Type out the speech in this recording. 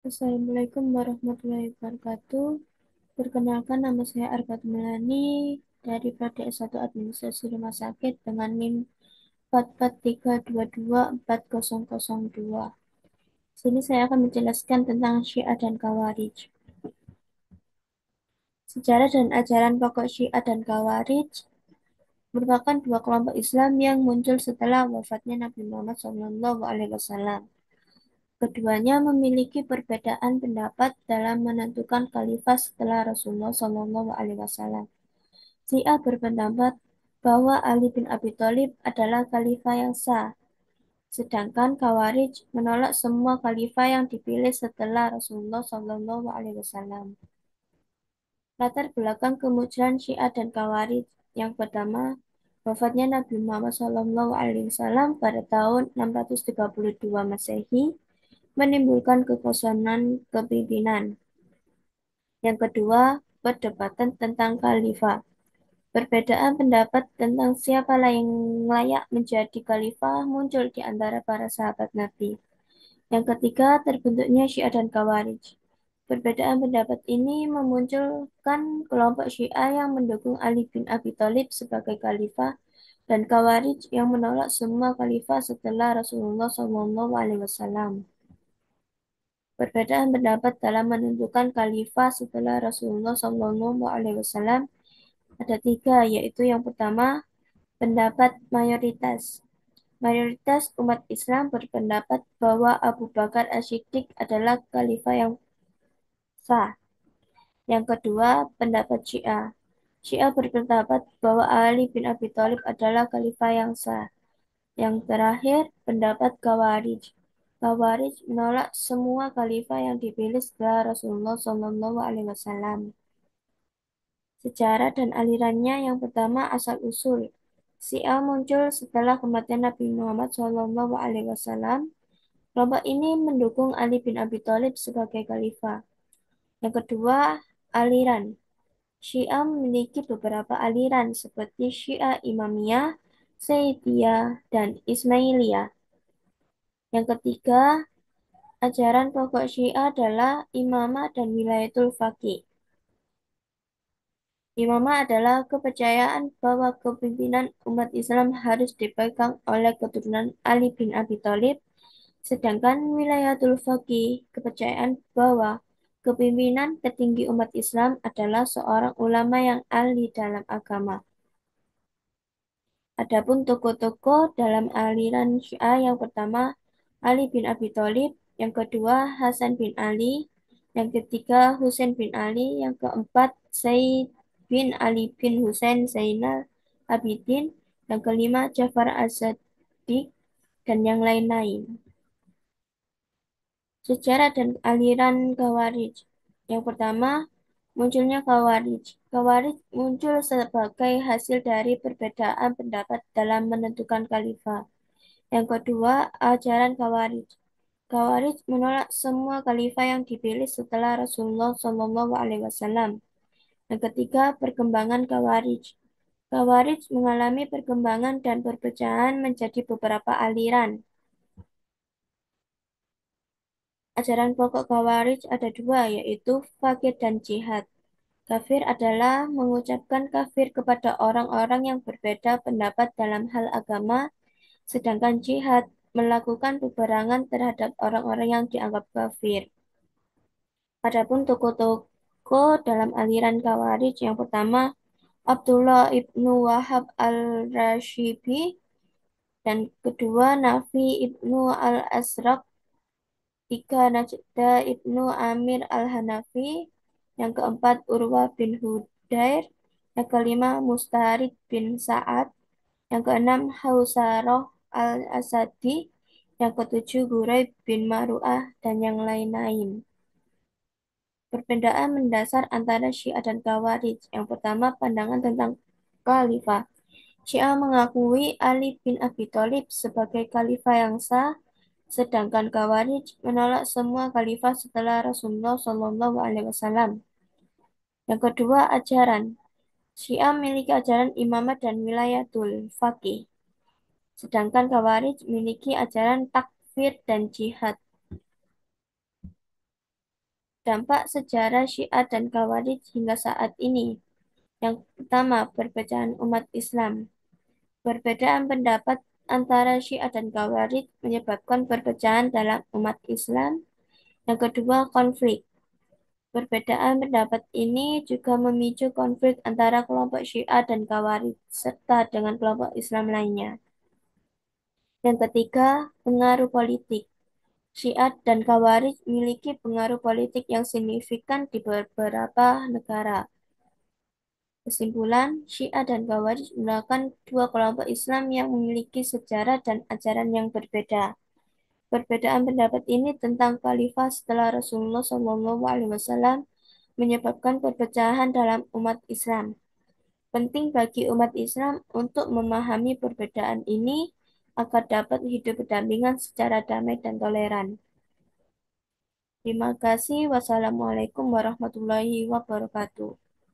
Assalamualaikum warahmatullahi wabarakatuh. Perkenalkan, nama saya Arbat Melani dari Prodi S1 Administrasi Rumah Sakit dengan NIM 443224002. Sini saya akan menjelaskan tentang Syiah dan Khawarij. Sejarah dan ajaran pokok Syiah dan Khawarij merupakan dua kelompok Islam yang muncul setelah wafatnya Nabi Muhammad SAW. Keduanya memiliki perbedaan pendapat dalam menentukan khalifah setelah Rasulullah SAW. Syiah berpendapat bahwa Ali bin Abi Thalib adalah khalifah yang sah, sedangkan Khawarij menolak semua khalifah yang dipilih setelah Rasulullah SAW. Latar belakang kemunculan Syiah dan Khawarij yang pertama, wafatnya Nabi Muhammad SAW pada tahun 632 Masehi menimbulkan kekosongan kepemimpinan. Yang kedua, perdebatan tentang khalifah. Perbedaan pendapat tentang siapa yang layak menjadi khalifah muncul di antara para sahabat Nabi. Yang ketiga, terbentuknya Syiah dan Khawarij. Perbedaan pendapat ini memunculkan kelompok Syiah yang mendukung Ali bin Abi Thalib sebagai khalifah dan Khawarij yang menolak semua khalifah setelah Rasulullah SAW. Perbedaan pendapat dalam menentukan khalifah setelah Rasulullah SAW ada tiga, yaitu yang pertama, pendapat mayoritas. Mayoritas umat Islam berpendapat bahwa Abu Bakar As-Siddiq adalah khalifah yang sah. Yang kedua, pendapat Syiah. Syiah berpendapat bahwa Ali bin Abi Thalib adalah khalifah yang sah. Yang terakhir, pendapat Khawarij. Khawarij menolak semua khalifah yang dipilih setelah Rasulullah SAW. Sejarah dan alirannya yang pertama asal-usul. Syiah muncul setelah kematian Nabi Muhammad SAW. Kelompok ini mendukung Ali bin Abi Thalib sebagai khalifah. Yang kedua, aliran. Syiah memiliki beberapa aliran seperti Syiah Imamiyah, Zaidiyah, dan Ismailiyah. Yang ketiga, ajaran pokok Syiah adalah imamah dan wilayatul faqih. Imamah adalah kepercayaan bahwa kepemimpinan umat Islam harus dipegang oleh keturunan Ali bin Abi Thalib, sedangkan wilayatul faqih kepercayaan bahwa kepemimpinan tertinggi umat Islam adalah seorang ulama yang ahli dalam agama. Adapun tokoh-tokoh dalam aliran Syiah yang pertama Ali bin Abi Thalib, yang kedua Hasan bin Ali, yang ketiga Husain bin Ali, yang keempat Zaid bin Ali bin Husain Zainal Abidin, yang kelima Ja'far as-Sadiq, dan yang lain-lain. Sejarah dan aliran Khawarij. Yang pertama, munculnya Khawarij. Khawarij muncul sebagai hasil dari perbedaan pendapat dalam menentukan khalifah. Yang kedua, ajaran Khawarij. Khawarij menolak semua khalifah yang dipilih setelah Rasulullah SAW. Yang ketiga, perkembangan Khawarij. Khawarij mengalami perkembangan dan perpecahan menjadi beberapa aliran. Ajaran pokok Khawarij ada dua, yaitu fakir dan jihad. Kafir adalah mengucapkan kafir kepada orang-orang yang berbeda pendapat dalam hal agama, sedangkan jihad melakukan peperangan terhadap orang-orang yang dianggap kafir. Adapun tokoh-tokoh dalam aliran Khawarij yang pertama, Abdullah ibnu Wahab al-Rashibi, dan kedua Nafi ibnu al-Asraq, tiga Najda ibnu Amir al-Hanafi, yang keempat Urwah bin Hudair, yang kelima Mustarid bin Sa'ad, yang keenam Hausaroh al-Asadi, yang ketujuh Guraib bin Maru'ah, dan yang lain-lain. Perbedaan mendasar antara Syiah dan Khawarij. Yang pertama, pandangan tentang khalifah. Syiah mengakui Ali bin Abi Thalib sebagai khalifah yang sah, sedangkan Khawarij menolak semua khalifah setelah Rasulullah SAW. Yang kedua, ajaran. Syiah memiliki ajaran imamah dan wilayatul faqih, sedangkan Khawarij memiliki ajaran takfir dan jihad. Dampak sejarah Syiah dan Khawarij hingga saat ini. Yang pertama, perpecahan umat Islam. Perbedaan pendapat antara Syiah dan Khawarij menyebabkan perpecahan dalam umat Islam. Yang kedua, konflik. Perbedaan pendapat ini juga memicu konflik antara kelompok Syiah dan Khawarij serta dengan kelompok Islam lainnya. Yang ketiga, pengaruh politik. Syiah dan Khawarij memiliki pengaruh politik yang signifikan di beberapa negara. Kesimpulan, Syiah dan Khawarij merupakan dua kelompok Islam yang memiliki sejarah dan ajaran yang berbeda. Perbedaan pendapat ini tentang khalifah setelah Rasulullah SAW menyebabkan perpecahan dalam umat Islam. Penting bagi umat Islam untuk memahami perbedaan ini agar dapat hidup berdampingan secara damai dan toleran. Terima kasih. Wassalamualaikum warahmatullahi wabarakatuh.